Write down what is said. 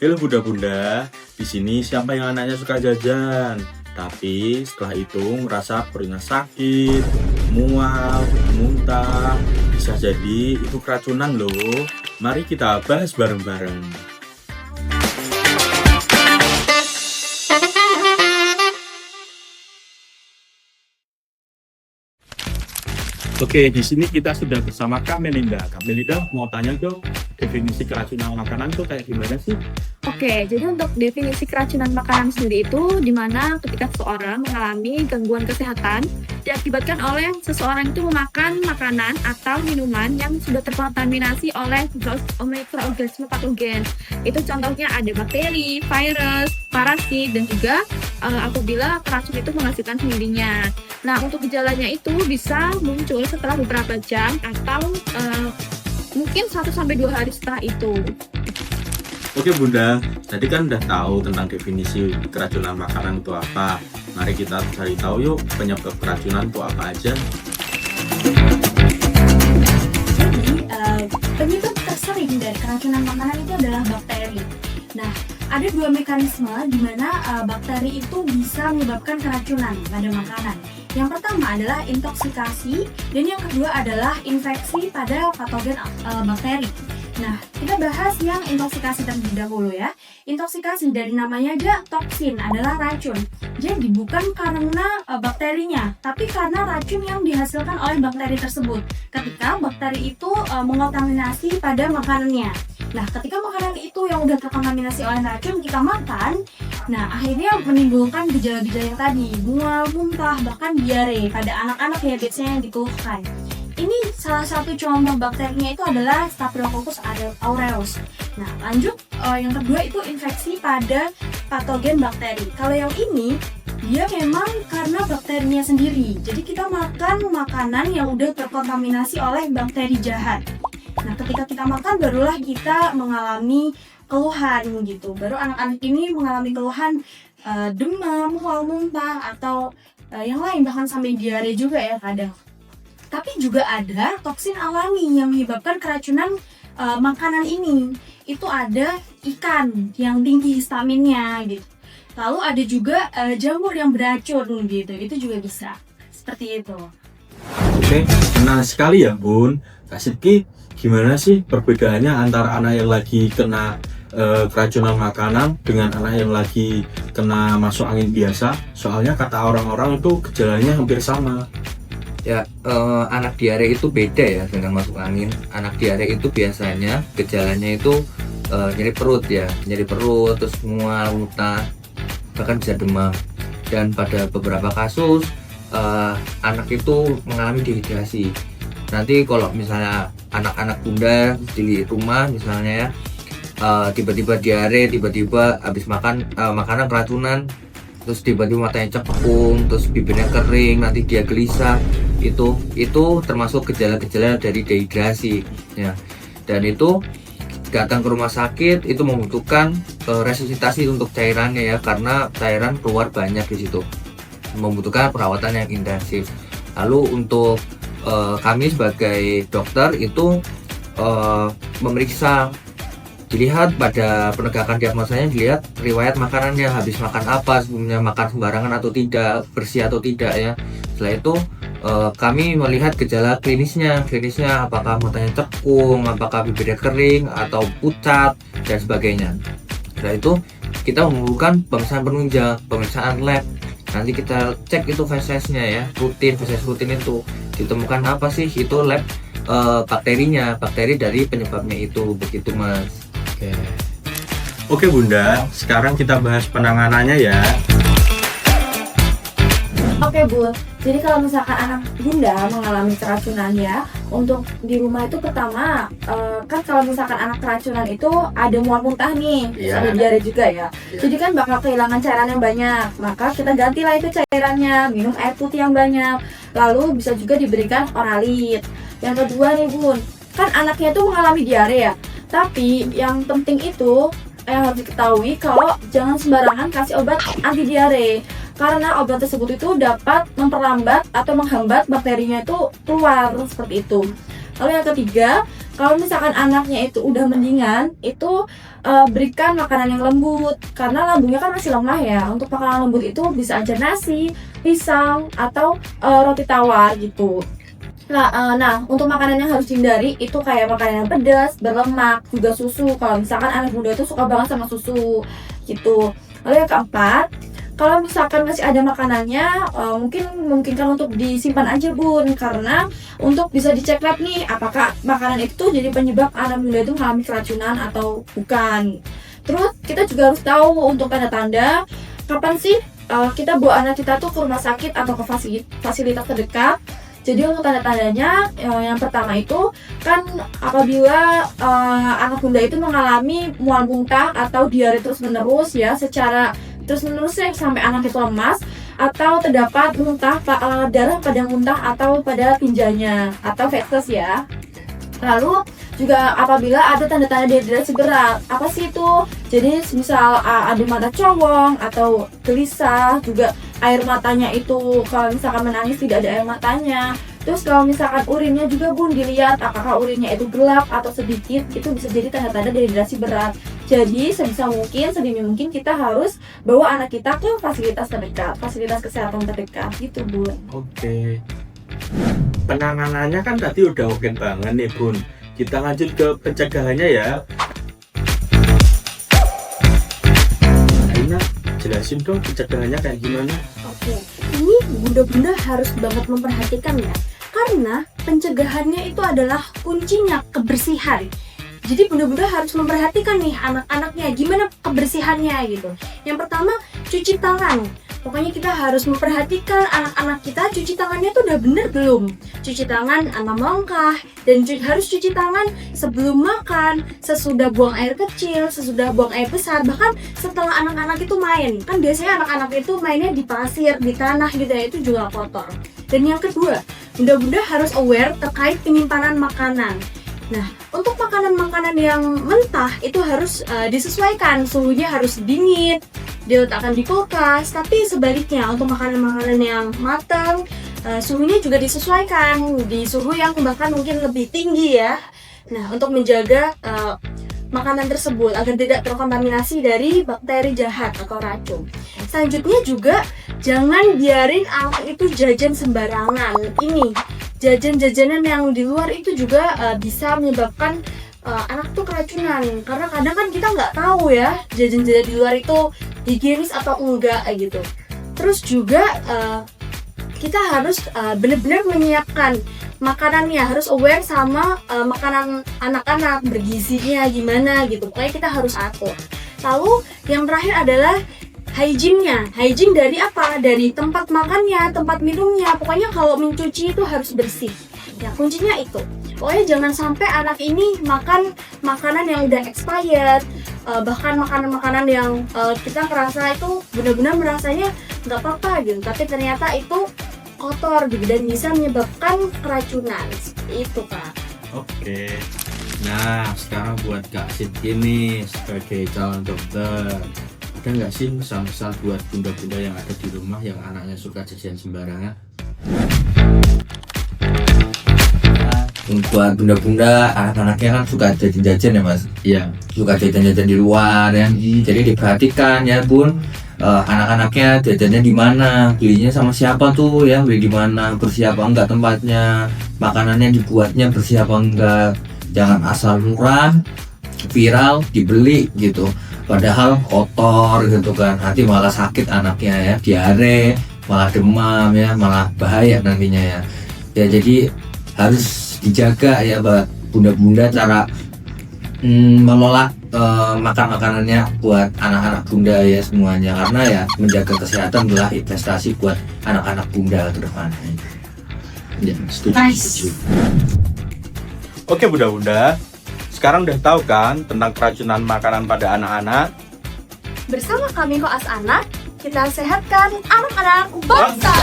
Halo bunda-bunda, di sini siapa yang anaknya suka jajan? Tapi setelah itu merasa perutnya sakit, mual, muntah, bisa jadi itu keracunan loh. Mari kita bahas bareng-bareng. Oke, di sini kita sudah bersama Kak Melinda. Kak Melinda mau tanya dong, definisi keracunan makanan tuh kayak gimana sih? Oke, jadi untuk definisi keracunan makanan sendiri itu di mana ketika seseorang mengalami gangguan kesehatan diakibatkan oleh seseorang itu memakan makanan atau minuman yang sudah terkontaminasi oleh mikroorganisme patogen. Itu contohnya ada bakteri, virus, parasit, dan juga apabila racun itu menghasilkan sendirinya. Nah, untuk gejalanya itu bisa muncul setelah beberapa jam atau mungkin 1-2 hari setelah itu. Oke bunda, tadi kan udah tahu tentang definisi keracunan makanan itu apa. Mari kita cari tahu yuk penyebab keracunan itu apa aja. Jadi, penyebab tersering dari keracunan makanan itu adalah bakteri. Nah, ada 2 mekanisme di mana bakteri itu bisa menyebabkan keracunan pada makanan. Yang pertama adalah intoksikasi, dan yang kedua adalah infeksi pada patogen bakteri. Nah, kita bahas yang intoksikasi terlebih dahulu ya. Intoksikasi dari namanya aja toksin adalah racun. Jadi bukan karena bakterinya, tapi karena racun yang dihasilkan oleh bakteri tersebut. Ketika bakteri itu mengontaminasi pada makanannya. Nah, ketika makanan itu yang udah terkontaminasi oleh racun kita makan, nah akhirnya menimbulkan gejala-gejala yang tadi, mual, muntah, bahkan diare pada anak-anak ya biasanya yang dikeluhkan. Ini salah satu contoh bakterinya itu adalah Staphylococcus aureus. Nah, lanjut yang kedua itu infeksi pada patogen bakteri. Kalau yang ini dia memang karena bakterinya sendiri. Jadi kita makan makanan yang udah terkontaminasi oleh bakteri jahat. Nah, ketika kita makan barulah kita mengalami keluhan gitu. Baru anak-anak ini mengalami keluhan demam, mual, muntah, atau yang lain, bahkan sampai diare juga ya kadang. Tapi juga ada toksin alami yang menyebabkan keracunan makanan ini. Itu ada ikan yang tinggi histaminnya gitu. Lalu ada juga jamur yang beracun gitu. Itu juga bisa. Seperti itu. Oke, menarik sekali ya bun. Kak Sidki, gimana sih perbedaannya antara anak yang lagi kena keracunan makanan dengan anak yang lagi kena masuk angin biasa? Soalnya kata orang-orang itu gejalanya hampir sama. Ya, anak diare itu beda ya dengan masuk angin. Anak diare itu biasanya gejalanya itu nyeri perut ya, nyeri perut, terus mual, muntah, bahkan bisa demam. Dan pada beberapa kasus anak itu mengalami dehidrasi. Nanti kalau misalnya anak-anak bunda di rumah misalnya ya, tiba-tiba diare, tiba-tiba habis makan makanan keracunan, terus tiba-tiba matanya cekung, terus bibirnya kering, nanti dia gelisah, itu termasuk gejala-gejala dari dehidrasi ya. Dan itu datang ke rumah sakit itu membutuhkan resusitasi untuk cairannya ya, karena cairan keluar banyak di situ, membutuhkan perawatan yang intensif. Lalu untuk kami sebagai dokter itu memeriksa, dilihat pada penegakan diagnosanya, dilihat riwayat makanannya, habis makan apa, sebelumnya makan sembarangan atau tidak, bersih atau tidak ya. Setelah itu kami melihat gejala klinisnya apakah matanya cekung, apakah bibirnya kering atau pucat dan sebagainya. Setelah itu kita memerlukan pemeriksaan penunjang, pemeriksaan lab. Nanti kita cek itu fesesnya ya, feses rutin itu ditemukan apa sih, itu lab bakterinya, bakteri dari penyebabnya itu, begitu mas. Oke bunda, sekarang kita bahas penanganannya ya. Oke Bu, jadi kalau misalkan anak bunda mengalami keracunan ya, untuk di rumah itu pertama, kan kalau misalkan anak keracunan itu ada mual muntah nih, ada diare juga ya. Jadi kan bakal kehilangan cairan yang banyak, maka kita gantilah itu cairannya, minum air putih yang banyak, lalu bisa juga diberikan oralit. Yang kedua nih Bun, kan anaknya tuh mengalami diare ya, tapi yang penting itu yang harus diketahui kalau jangan sembarangan kasih obat anti diare. Karena obat tersebut itu dapat memperlambat atau menghambat bakterinya itu keluar, seperti itu. Lalu yang ketiga, Kalau misalkan anaknya itu udah mendingan, itu berikan makanan yang lembut, karena lambungnya kan masih lemah ya. Untuk makanan lembut itu bisa aja nasi, pisang, atau roti tawar gitu. Nah, untuk makanan yang harus dihindari itu kayak makanan yang pedas, berlemak, juga susu. Kalau misalkan anak muda itu suka banget sama susu gitu. Lalu yang keempat, kalau misalkan masih ada makanannya, memungkinkan untuk disimpan aja Bun, karena untuk bisa dicek lab nih apakah makanan itu jadi penyebab anak muda itu mengalami keracunan atau bukan. Terus kita juga harus tahu untuk tanda-tanda kapan sih kita bawa anak kita tuh ke rumah sakit atau ke fasilitas terdekat. Jadi untuk tanda-tandanya yang pertama itu kan apabila anak bunda itu mengalami mual muntah atau diare terus-menerus ya, secara terus-menerus ya, sampai anak itu lemas, atau terdapat muntah darah pada muntah atau pada pinjanya atau fekses ya. Lalu juga apabila ada tanda-tanda dehidrasi berat. Apa sih itu? Jadi misal ada mata cowong atau gelisah, juga air matanya itu kalau misalkan menangis tidak ada air matanya. Terus kalau misalkan urinnya juga Bun dilihat apakah urinnya itu gelap atau sedikit, itu bisa jadi tanda-tanda dehidrasi berat. Jadi sebisa mungkin, sedini mungkin kita harus bawa anak kita ke fasilitas terdekat, fasilitas kesehatan terdekat gitu Bun. Oke. Penanganannya kan tadi udah oke banget nih Bun. Kita lanjut ke pencegahannya ya. Aina, jelasin dong pencegahannya kayak gimana? Oke, ini bunda-bunda harus banget memperhatikan ya, karena pencegahannya itu adalah kuncinya kebersihan. Jadi bunda-bunda harus memperhatikan nih anak-anaknya gimana kebersihannya gitu. Yang pertama, cuci tangan. Pokoknya kita harus memperhatikan anak-anak kita cuci tangannya tuh udah bener belum. Cuci tangan sama melangkah, dan harus cuci tangan sebelum makan, sesudah buang air kecil, sesudah buang air besar, bahkan setelah anak-anak itu main. Kan biasanya anak-anak itu mainnya di pasir, di tanah gitu ya, itu juga kotor. Dan yang kedua, bunda-bunda harus aware terkait penyimpanan makanan. Nah, untuk makanan-makanan yang mentah itu harus disesuaikan, suhunya harus dingin, diletakkan di kulkas. Tapi sebaliknya untuk makanan-makanan yang matang, suhunya juga disesuaikan di suhu yang bahkan mungkin lebih tinggi ya. Nah, untuk menjaga makanan tersebut agar tidak terkontaminasi dari bakteri jahat atau racun. Selanjutnya juga jangan biarin anak itu jajan sembarangan. Ini jajan-jajanan yang di luar itu juga bisa menyebabkan anak tuh keracunan, karena kadang kan kita nggak tahu ya jajan-jajan di luar itu higienis atau enggak gitu. Terus juga kita harus benar-benar menyiapkan makanannya, harus aware sama makanan anak-anak, bergizinya gimana gitu. Pokoknya kita harus atur. Lalu yang terakhir adalah hygiene-nya. Hygiene dari apa? Dari tempat makannya, tempat minumnya. Pokoknya kalau mencuci itu harus bersih. Ya, kuncinya itu. Pokoknya jangan sampai anak ini makan makanan yang udah expired, bahkan makanan-makanan yang kita merasa itu benar-benar merasanya nggak apa-apa gitu, tapi ternyata itu kotor gitu dan bisa menyebabkan keracunan. Seperti itu Kak. Oke. Nah, sekarang buat Kak Sidki nih sebagai calon dokter, ada nggak sih pesan-pesan buat bunda-bunda yang ada di rumah yang anaknya suka jajan sembarangan? Buat bunda-bunda, anak-anaknya kan suka jajan-jajan ya Mas. Iya. Suka jajan-jajan di luar ya. Jadi diperhatikan ya Bun, anak-anaknya jajannya di mana, belinya sama siapa tuh ya, beli di mana, bersih apa enggak tempatnya, makanannya dibuatnya bersih apa enggak. Jangan asal murah, viral, dibeli gitu. Padahal kotor gitu kan, nanti malah sakit anaknya ya, diare, malah demam ya, malah bahaya nantinya ya. Ya jadi harus dijaga ya buat bunda-bunda cara mengelola makan makanannya buat anak-anak bunda ya semuanya, karena ya menjaga kesehatan adalah investasi buat anak-anak bunda ke depannya. Ya, setuju. Nice. Oke bunda-bunda, sekarang udah tahu kan tentang keracunan makanan pada anak-anak? Bersama kami Koas Anak, kita sehatkan anak-anak bangsa.